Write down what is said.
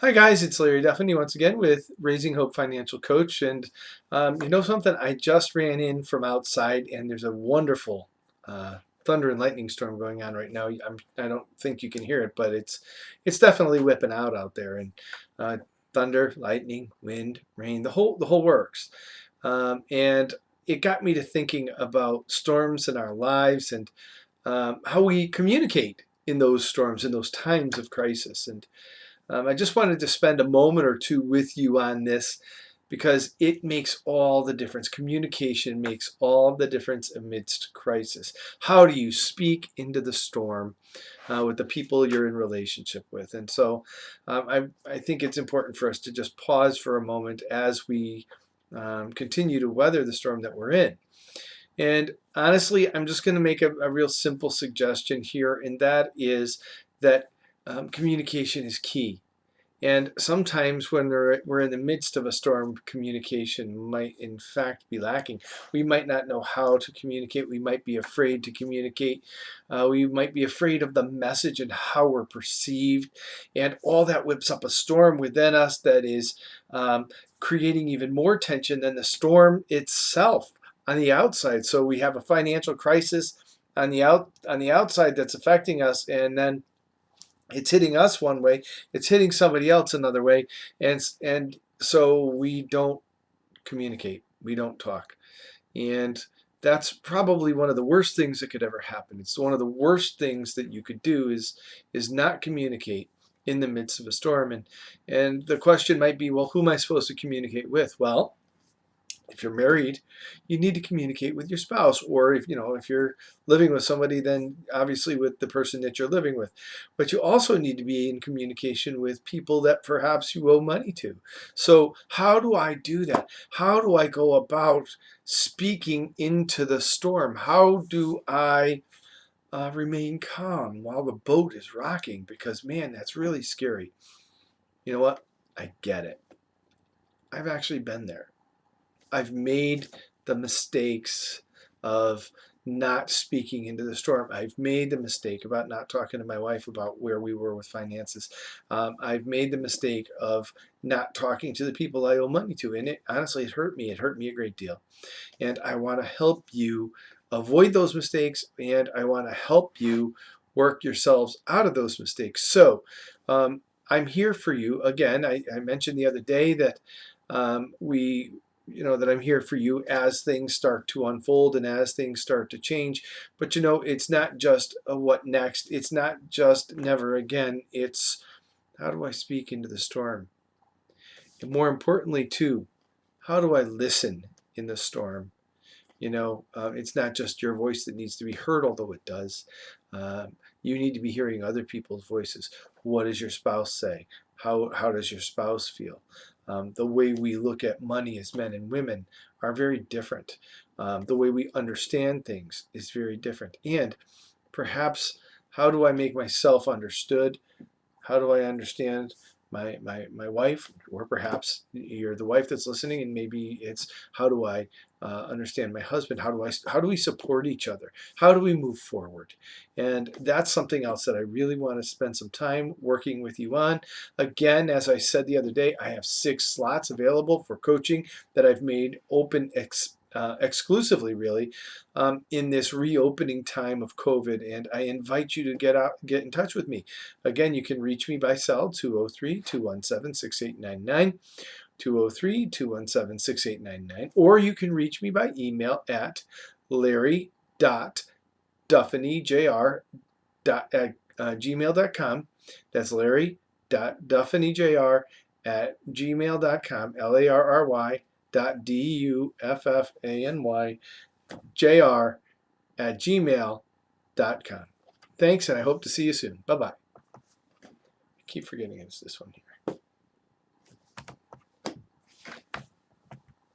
Hi guys, it's Larry Duffany once again with Raising Hope Financial Coach. And you know something? I just ran in from outside and there's a wonderful thunder and lightning storm going on right now. I don't think you can hear it, but it's definitely whipping out there. And uh, thunder, lightning, wind, rain, the whole works. And it got me to thinking about storms in our lives and how we communicate in those storms, in those times of crisis. And I just wanted to spend a moment or two with you on this because it makes all the difference. Communication makes all the difference amidst crisis. How do you speak into the storm with the people you're in relationship with? And so I think it's important for us to just pause for a moment as we continue to weather the storm that we're in. And honestly, I'm just going to make a real simple suggestion here, and that is that communication is key. And sometimes when we're in the midst of a storm, communication might in fact be lacking. We might not know how to communicate. We might be afraid to communicate. We might be afraid of the message and how we're perceived. And all that whips up a storm within us that is creating even more tension than the storm itself on the outside. So we have a financial crisis on the outside that's affecting us, and then it's hitting us one way, it's hitting somebody else another way, and so we don't communicate, we don't talk, and that's probably one of the worst things that could ever happen. It's one of the worst things that you could do is not communicate in the midst of a storm. And the question might be, well, who am I supposed to communicate with? Well, if you're married, you need to communicate with your spouse, or if you're living with somebody, then obviously with the person that you're living with. But you also need to be in communication with people that perhaps you owe money to. So how do I do that? How do I go about speaking into the storm? How do I remain calm while the boat is rocking? Because man, that's really scary. You know what? I get it. I've actually been there. I've made the mistakes of not speaking into the storm. I've made the mistake about not talking to my wife about where we were with finances. I've made the mistake of not talking to the people I owe money to. And it honestly, it hurt me. It hurt me a great deal. And I want to help you avoid those mistakes, and I want to help you work yourselves out of those mistakes. So I'm here for you. Again, I mentioned the other day that we that I'm here for you as things start to unfold and as things start to change. But it's not just a what next. It's not just never again. It's how do I speak into the storm? And more importantly, too, how do I listen in the storm? It's not just your voice that needs to be heard, although it does. You need to be hearing other people's voices. What does your spouse say? How does your spouse feel? The way we look at money as men and women are very different. The way we understand things is very different. And perhaps, how do I make myself understood? How do I understand my wife? Or perhaps you're the wife that's listening, and maybe it's how do I understand my husband? How do we support each other? How do we move forward? And that's something else that I really want to spend some time working with you on. Again, as I said the other day, I have 6 slots available for coaching that I've made open exclusively, really, in this reopening time of COVID. And I invite you to get in touch with me. Again, you can reach me by cell 203-217-6899, 203-217-6899, or you can reach me by email at larry.duffanijr@gmail.com. That's larry.duffanijr@gmail.com, larry.duffanijr@gmail.com. Thanks, and I hope to see you soon. Bye-bye. I keep forgetting it's this one here.